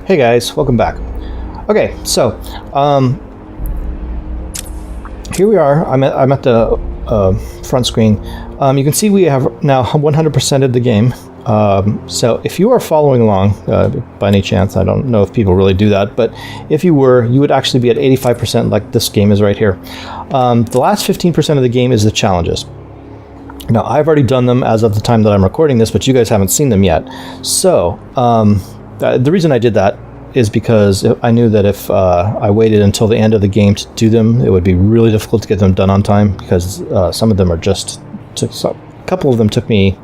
Hey guys, welcome back. Okay, so here we are. I'm at the front screen. You can see we have now 100%ed the game. So if you are following along, by any chance, I don't know if people really do that, but if you were, you would actually be at 85% like this game is right here. The last 15% of the game is the challenges. Now, I've already done them as of the time that I'm recording this, but you guys haven't seen them yet. So the reason I did that is because I knew that if I waited until the end of the game to do them, it would be really difficult to get them done on time, because some of them are just... a couple of them took me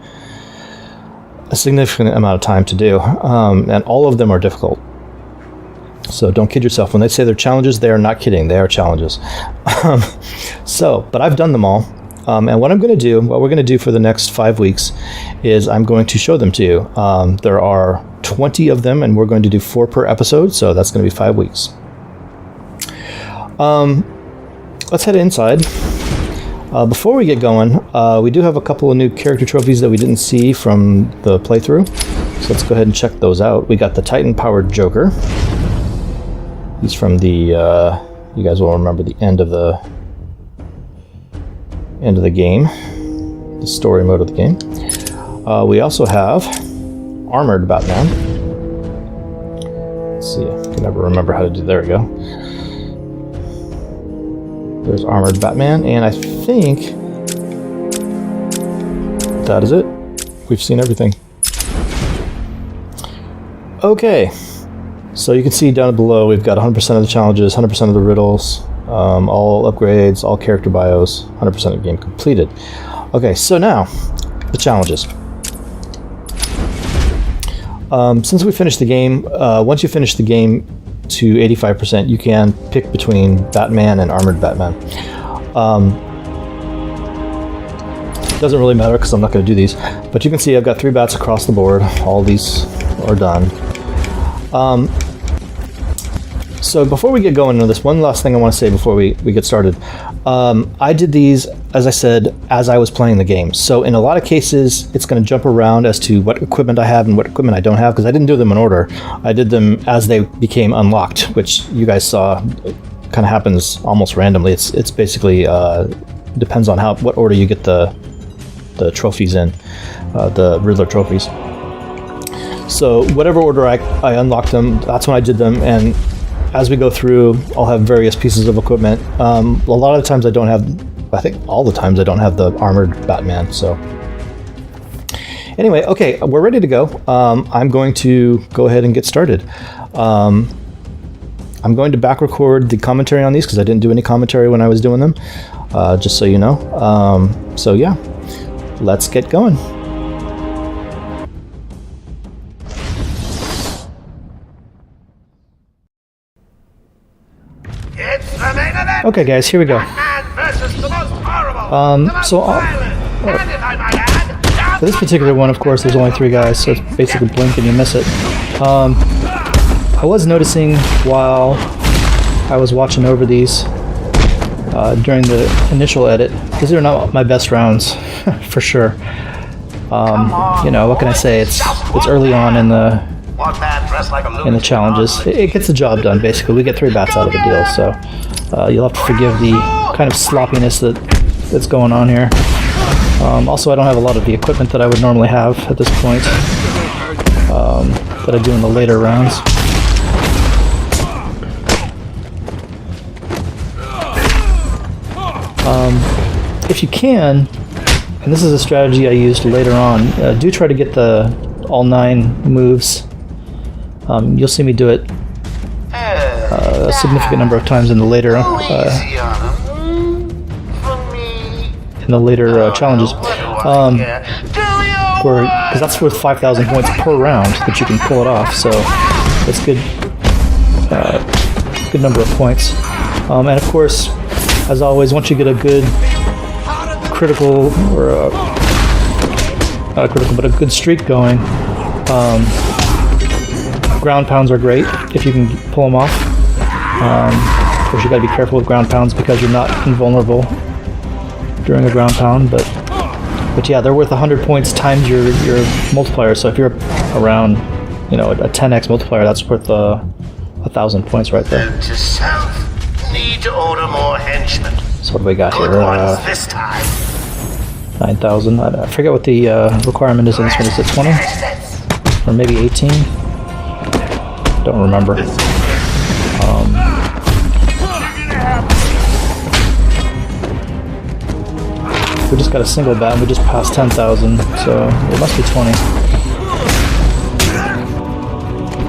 a significant amount of time to do, and all of them are difficult. So don't kid yourself. When they say they're challenges, they are not kidding. They are challenges. But I've done them all. And what we're going to do for the next 5 weeks is I'm going to show them to you. There are 20 of them, and we're going to do 4 per episode, so that's going to be 5 weeks. Let's head inside. Before we get going, we do have a couple of new character trophies that we didn't see from the playthrough, so let's go ahead and check those out. We got the Titan-powered Joker. He's from the, you guys will remember the end of the game, the story mode of the game. We also have Armored Batman. Let's see, I can never remember how to do. There we go. There's Armored Batman, and I think that is it. We've seen everything. Okay, so you can see down below we've got 100% of the challenges, 100% of the riddles, all upgrades, all character bios, 100% of the game completed. Okay, so now the challenges. Since we finished the game, once you finish the game to 85%, you can pick between Batman and Armored Batman. Doesn't really matter because I'm not going to do these, but you can see I've got 3 bats across the board. All these are done. So before we get going into this, one last thing I want to say before we get started. I did these, as I said, as I was playing the game. So in a lot of cases, it's going to jump around as to what equipment I have and what equipment I don't have, because I didn't do them in order. I did them as they became unlocked, which you guys saw kind of happens almost randomly. It's basically depends on what order you get the trophies in, the Riddler trophies. So whatever order I unlocked them, that's when I did them, and as we go through, I'll have various pieces of equipment. A lot of the times I don't have, I think all the times I don't have the Armored Batman, so. Anyway, okay, we're ready to go. I'm going to go ahead and get started. I'm going to back record the commentary on these because I didn't do any commentary when I was doing them, just so you know. So yeah, let's get going. Okay guys, here we go. For this particular one, of course, there's only 3 guys, so it's basically blink and you miss it. I was noticing while I was watching over these during the initial edit, these are not my best rounds, for sure. You know, what can I say? It's early on in the challenges. It gets the job done, basically. We get 3 bats out of the deal, so you'll have to forgive the kind of sloppiness that's going on here. Also, I don't have a lot of the equipment that I would normally have at this point, that I do in the later rounds. If you can, and this is a strategy I used later on, do try to get all 9 moves. You'll see me do it a significant number of times in the later challenges, because that's worth 5,000 points per round that you can pull it off. So it's good number of points. And of course, as always, once you get a good critical or not a critical, but a good streak going, ground pounds are great if you can pull them off. Of course, you got to be careful with ground pounds because you're not invulnerable during a ground pound. But yeah, they're worth 100 points times your multiplier. So if you're around you know, a 10x multiplier. That's worth 1,000 points right there. Note to self. Need to order more henchmen. So what do we got Good here? ones this time. 9,000. I forget what the requirement is in this one. Is it 20? Or maybe 18? Don't remember. We just got a single bat and we just passed 10,000, so it must be 20.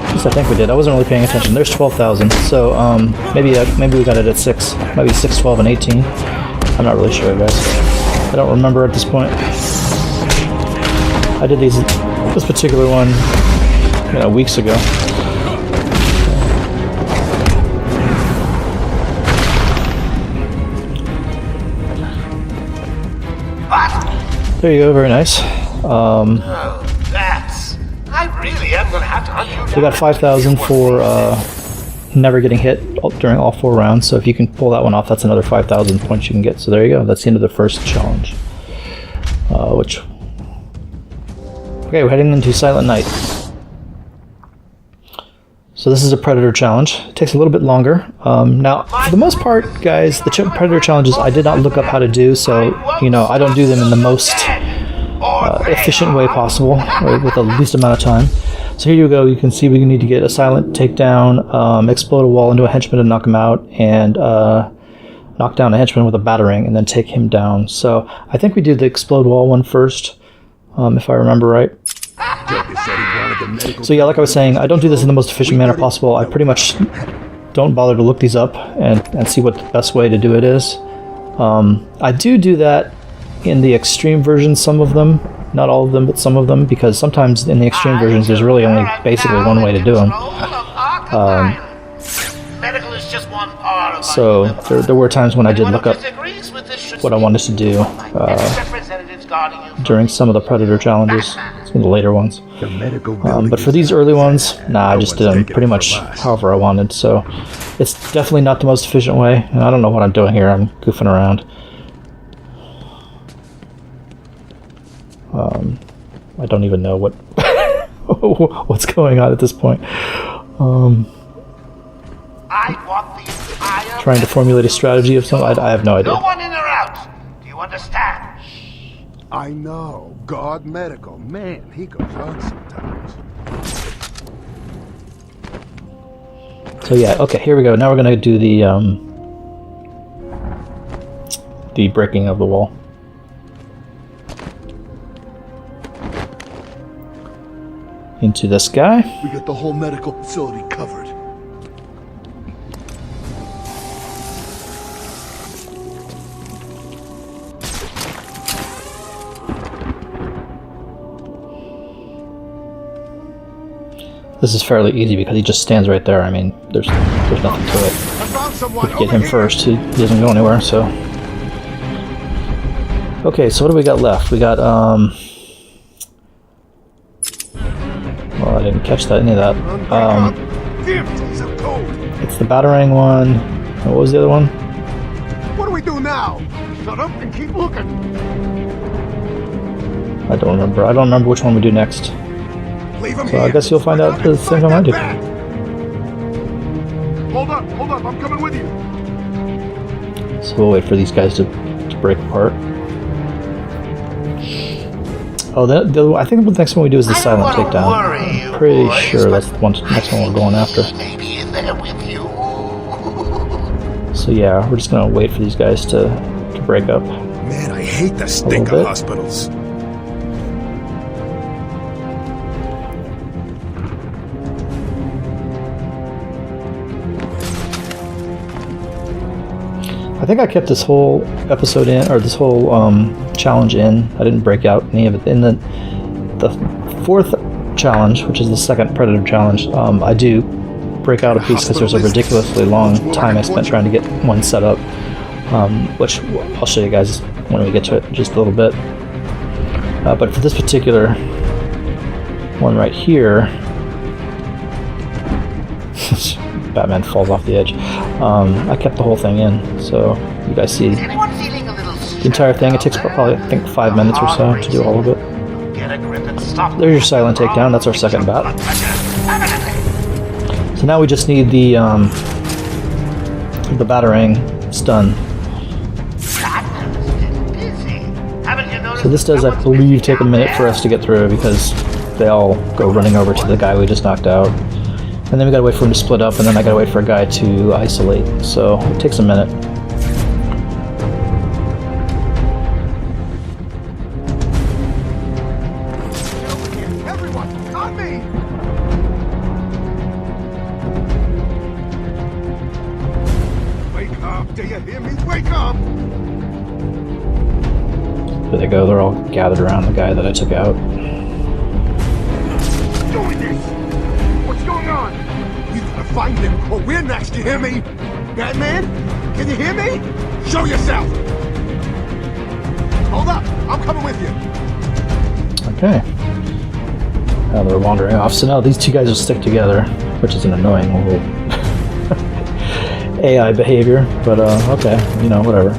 At least I think we did. I wasn't really paying attention. There's 12,000, so maybe we got it at 6. Maybe 6, 12, and 18. I'm not really sure, guys. I don't remember at this point. I did this particular one, you know, weeks ago. There you go, very nice. I really am gonna have to hunt you down. We got 5,000 for never getting hit during all 4 rounds, so if you can pull that one off, that's another 5,000 points you can get. So there you go, that's the end of the first challenge. Okay, we're heading into Silent Night. So this is a Predator challenge. It takes a little bit longer. Now, for the most part, guys, the Predator challenges I did not look up how to do, so, you know, I don't do them in the most efficient way possible, or with the least amount of time. So here you go, you can see we need to get a silent takedown, explode a wall into a henchman to knock him out, and knock down a henchman with a batarang, and then take him down. So I think we did the explode wall one first, if I remember right. So yeah, like I was saying, I don't do this in the most efficient manner possible. I pretty much don't bother to look these up and see what the best way to do it is. I do that in the extreme versions, some of them, not all of them, but some of them, because sometimes in the extreme versions there's really only basically one way to do them. So there were times when I did look up what I wanted to do during some of the Predator challenges, some of the later ones. But for these early ones, nah, I just did them pretty much however I wanted. So it's definitely not the most efficient way, and I don't know what I'm doing here. I'm goofing around. I don't even know what what's going on at this point. Trying to formulate a strategy of some. I have no idea. No one in or out. Do you understand? I know. God Medical. Man, he goes on sometimes. So yeah, okay, here we go. Now we're gonna do the breaking of the wall. Into this guy. We got the whole medical facility covered. This is fairly easy because he just stands right there. I mean, there's nothing to it. We can get him first. He doesn't go anywhere, so. Okay, so what do we got left? We got, well, I didn't catch any of that. It's the Batarang one. What was the other one? What do we do now? Shut up and keep looking. I don't remember. I don't remember which one we do next. So I guess you'll find out the same time I do. Hold up, I'm coming with you. So we'll wait for these guys to break apart. Oh, I think the next one we do is the silent takedown. I'm pretty sure that's the next one we're going after. Maybe in there with you. So yeah, we're just gonna wait for these guys to break up. Man, I hate the stink of hospitals. I think I kept this whole episode in, or this whole challenge in. I didn't break out any of it. In the fourth challenge, which is the second Predator challenge, I do break out a piece because there's a ridiculously long time I spent trying to get one set up, which I'll show you guys when we get to it in just a little bit. But for this particular one right here, Batman falls off the edge. I kept the whole thing in, so you guys see the entire thing. It takes probably, I think, 5 minutes or so to do all of it. There's your silent takedown. That's our second bat. So now we just need the batarang stun. So this does, I believe, take a minute for us to get through because they all go running over to the guy we just knocked out. And then we gotta wait for him to split up, and then I gotta wait for a guy to isolate. So it takes a minute. Everyone, on me! Wake up, do you hear me? Wake up! There they go, they're all gathered around the guy that I took out. Doing this! What's going on? You gotta find them, or we're next, you hear me? Batman? Can you hear me? Show yourself! Hold up, I'm coming with you. Okay. Now they're wandering off. So now these two guys will stick together, which is an annoying little AI behavior, but okay, you know, whatever.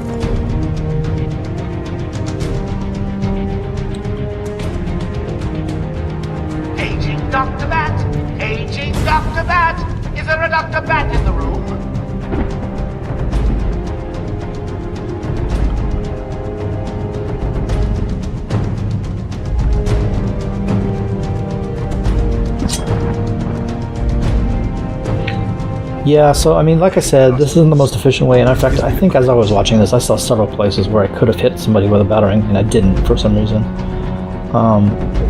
Aging Dr. Bat! Aging Dr. Bat! Is there a Dr. Bat in the room? Yeah, so I mean, like I said, this isn't the most efficient way, and in fact, I think as I was watching this, I saw several places where I could have hit somebody with a batarang, and I didn't for some reason.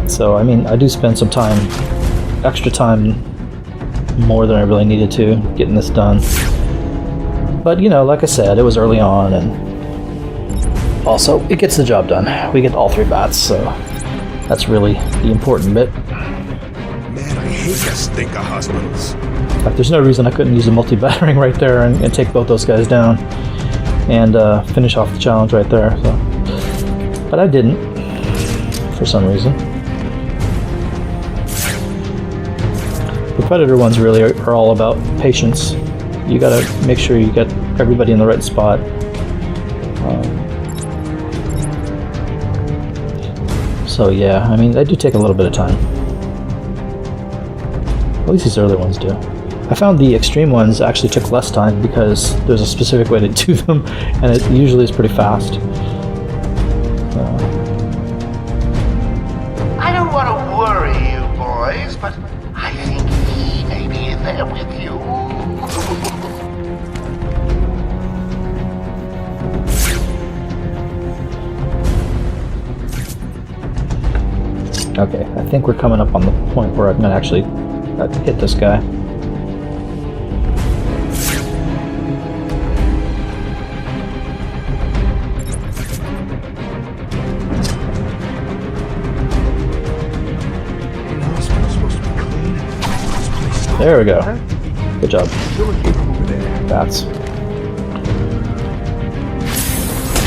So I mean, I do spend some time, extra time, more than I really needed to, getting this done. But you know, like I said, it was early on, and also, it gets the job done. We get all 3 bats, so that's really the important bit. Man, I hate that stink of hospitals. In fact, there's no reason I couldn't use a multi-battering right there and take both those guys down and finish off the challenge right there. So. But I didn't, for some reason. The Predator ones really are all about patience. You gotta make sure you get everybody in the right spot. So yeah, I mean, they do take a little bit of time. At least these early ones do. I found the extreme ones actually took less time because there's a specific way to do them, and it usually is pretty fast. I don't want to worry you boys, but I think he may be in there with you. Okay, I think we're coming up on the point where I'm gonna actually hit this guy. There we go. Good job. Bats.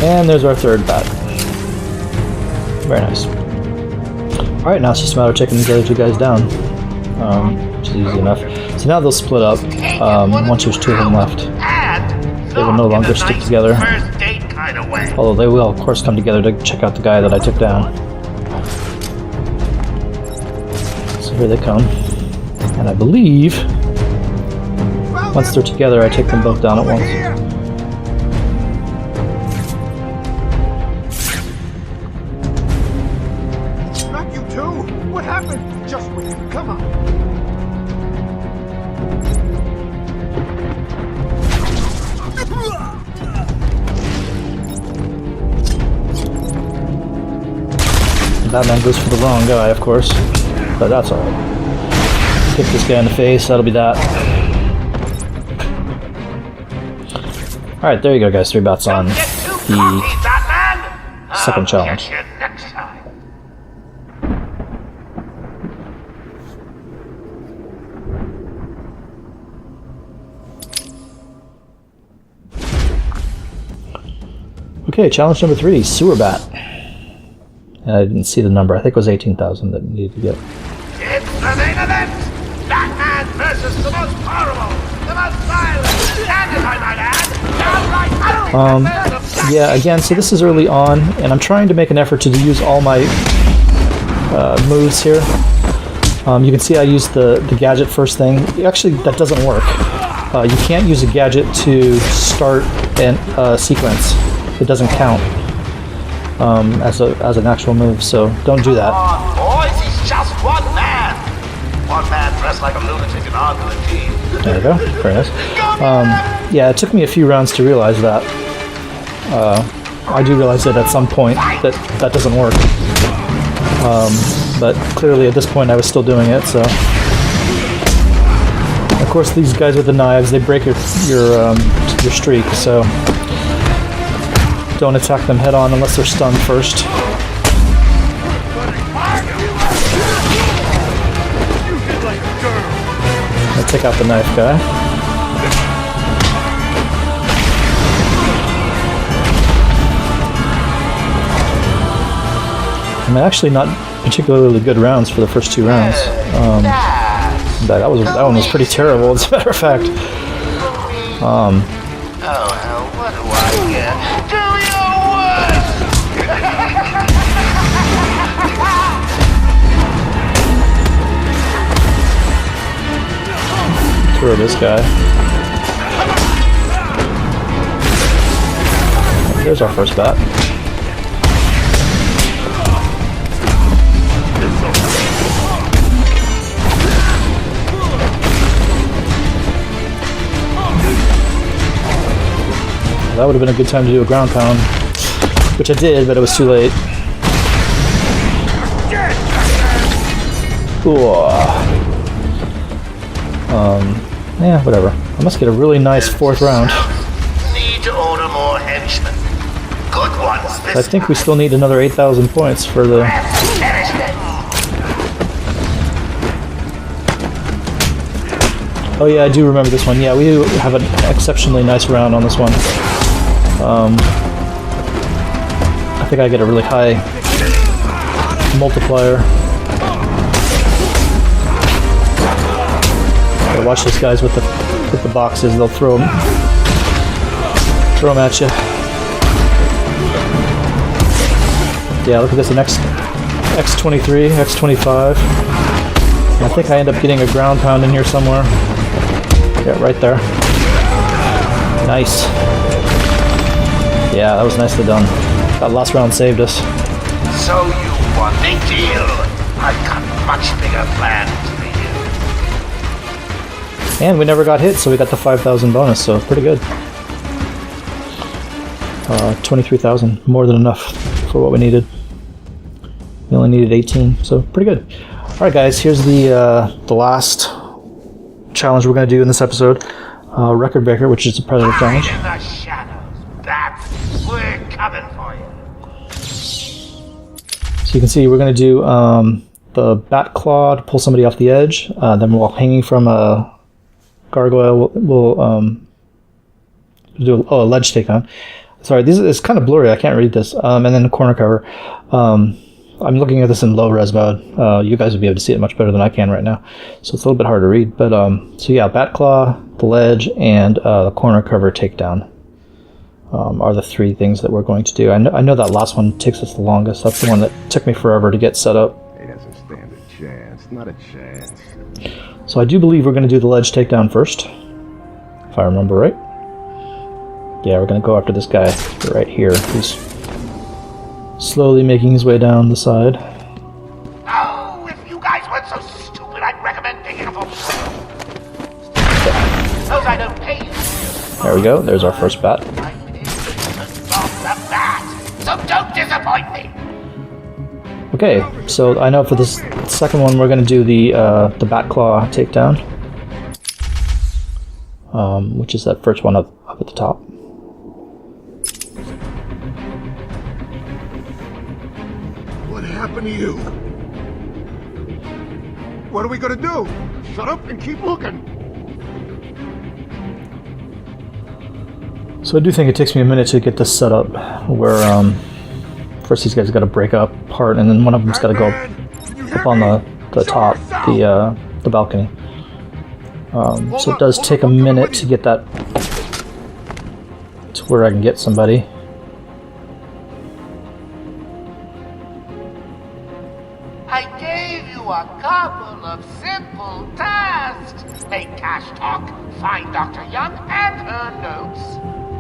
And there's our 3rd bat. Very nice. Alright, now it's just a matter of taking these other 2 guys down. Which is easy enough. So now they'll split up once there's 2 of them left. They will no longer stick together. Although they will, of course, come together to check out the guy that I took down. So here they come. And I believe once they're together, I take them both down at once. Not you too! What happened? Just wait. Come on. Batman goes for the wrong guy, of course, but that's alright. Hit this guy in the face, that'll be that. Alright, there you go guys, 3 bats on the second challenge. Okay, challenge number 3, Sewer Bat. And I didn't see the number, I think it was 18,000 that needed to get. It's the main event! Batman versus the most horrible, the most violent, and if I might add, downright yeah, again, so this is early on, and I'm trying to make an effort to use all my moves here. You can see I used the gadget first thing. Actually, that doesn't work. You can't use a gadget to start a sequence. It doesn't count as an actual move, so don't do that. Come on, boys, he's just one man. One man dressed like a lunatic and armed with a team. There you go. Very nice. Yeah, it took me a few rounds to realize that. I do realize that at some point that doesn't work. But clearly at this point I was still doing it, so... Of course, these guys with the knives, they break your streak, so... Don't attack them head on unless they're stunned first. I'll take out the knife guy. I mean, actually not particularly good rounds for the first 2 rounds. That one was pretty terrible, as a matter of fact. Oh, hell, what do I get? Do your worst! Throw this guy. There's our first bat. That would have been a good time to do a ground pound, which I did, but it was too late. Ooh. Yeah, whatever. I must get a really nice 4th round. Need to order more henchmen. Good ones. I think we still need another 8,000 points for the... Oh yeah, I do remember this one. Yeah, we do have an exceptionally nice round on this one. I think I get a really high multiplier. Gotta watch these guys with the boxes. They'll throw them at you. Yeah, look at this. An X23, X25. I think I end up getting a ground pound in here somewhere. Yeah, right there. Nice. Yeah, that was nicely done. That last round saved us. So you want a deal? I've got much bigger plans for you. And we never got hit, so we got the 5,000 bonus, so pretty good. 23,000, more than enough for what we needed. We only needed 18, so pretty good. Alright guys, here's the last challenge we're going to do in this episode. Record Breaker, which is a Predator challenge. In the shadows. We're coming for you. So you can see we're going to do the bat claw to pull somebody off the edge. Then while hanging from a gargoyle, we'll do a ledge takedown. Sorry, it's kind of blurry. I can't read this. And then the corner cover. I'm looking at this in low res mode. You guys will be able to see it much better than I can right now, so it's a little bit hard to read. But so yeah, bat claw, the ledge, and the corner cover takedown are the 3 things that we're going to do. I know that last one takes us the longest. That's the one that took me forever to get set up. He doesn't stand a chance. Not a chance. So I do believe we're going to do the ledge takedown first, if I remember right. Yeah, we're going to go after this guy right here, who's slowly making his way down the side. Oh, if you guys weren't so stupid, I'd recommend picking up a... Suppose I don't pay you. There we go. There's our first bat. So don't disappoint me. Okay, so I know for this second one we're going to do the bat claw takedown, which is that first one up at the top. What happened to you? What are we gonna do? Shut up and keep looking. So I do think it takes me a minute to get this set up, where first these guys got to break up apart, and then one of them's got to go up on the top, the balcony. So it does take a minute to get that to where I can get somebody. I gave you a couple of tasks. Make cash talk, find Dr. Young and her notes.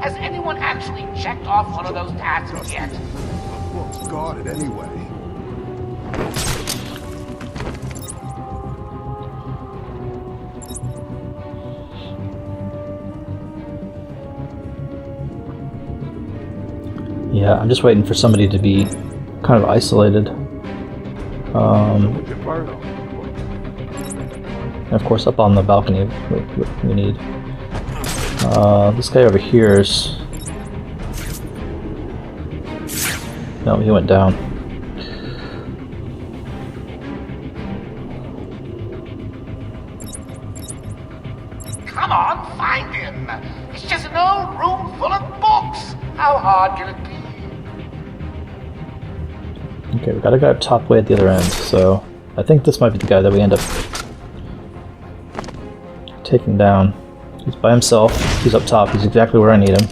Has anyone actually checked off one of those tasks yet? The book's guarded anyway. Yeah, I'm just waiting for somebody to be kind of isolated. And of course, up on the balcony, we need. This guy over here is. No, he went down. Come on, find him! It's just an old room full of books! How hard can it be? Okay, we got a guy up top way at the other end, so I think this might be the guy that we end up taking down. He's by himself, he's up top, he's exactly where I need him.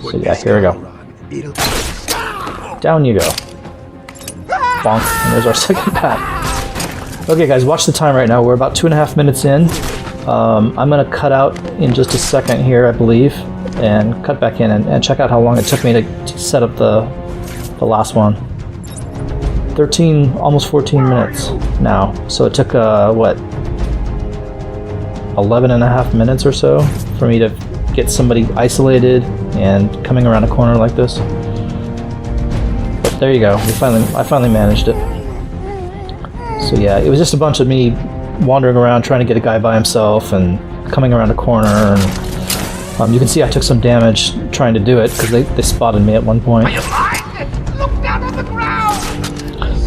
So yeah, here we go. Down you go. Bonk, and there's our second bat. Okay guys, watch the time right now, we're about 2.5 minutes in. I'm gonna cut out in just a second here, I believe, and cut back in and check out how long it took me to set up the last one. 13, almost 14 minutes now. So it took, what, 11.5 minutes or so for me to get somebody isolated and coming around a corner like this. But there you go, I finally managed it. So yeah, it was just a bunch of me wandering around trying to get a guy by himself and coming around a corner, and you can see I took some damage trying to do it because they spotted me at one point. Are you blind? Look down on the ground!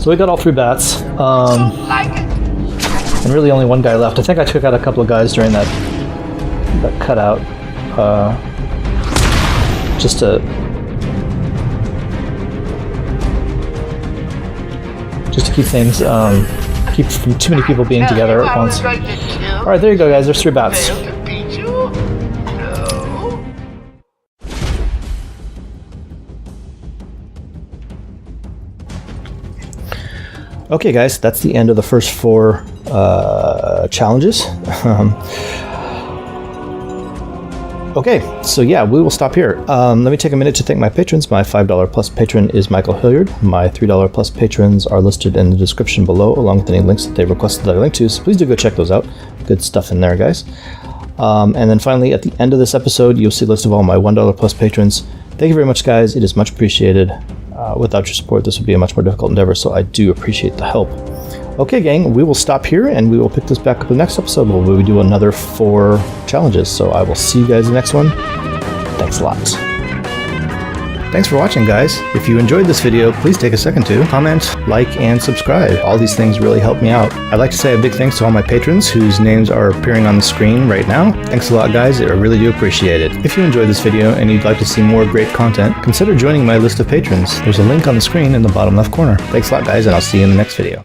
So we got all 3 bats, Don't like it! and really only one guy left. I think I took out a couple of guys during that cutout, just to keep things, keep from too many people being together at once. All right, there you go, guys. There's 3 bats. Failed to beat you? No. Okay, guys, that's the end of the first 4 challenges. Okay, so yeah, we will stop here. Let me take a minute to thank my patrons. My $5 plus patron is Michael Hilliard. My $3 plus patrons are listed in the description below, along with any links that they've requested that I link to, so please do go check those out. Good stuff in there, guys. And then finally, at the end of this episode, you'll see a list of all my $1 plus patrons. Thank you very much, guys. It is much appreciated. Without your support, this would be a much more difficult endeavor, so I do appreciate the help. Okay, gang, we will stop here, and we will pick this back up in the next episode where we do another 4 challenges. So I will see you guys in the next one. Thanks a lot. Thanks for watching, guys. If you enjoyed this video, please take a second to comment, like, and subscribe. All these things really help me out. I'd like to say a big thanks to all my patrons whose names are appearing on the screen right now. Thanks a lot, guys. I really do appreciate it. If you enjoyed this video and you'd like to see more great content, consider joining my list of patrons. There's a link on the screen in the bottom left corner. Thanks a lot, guys, and I'll see you in the next video.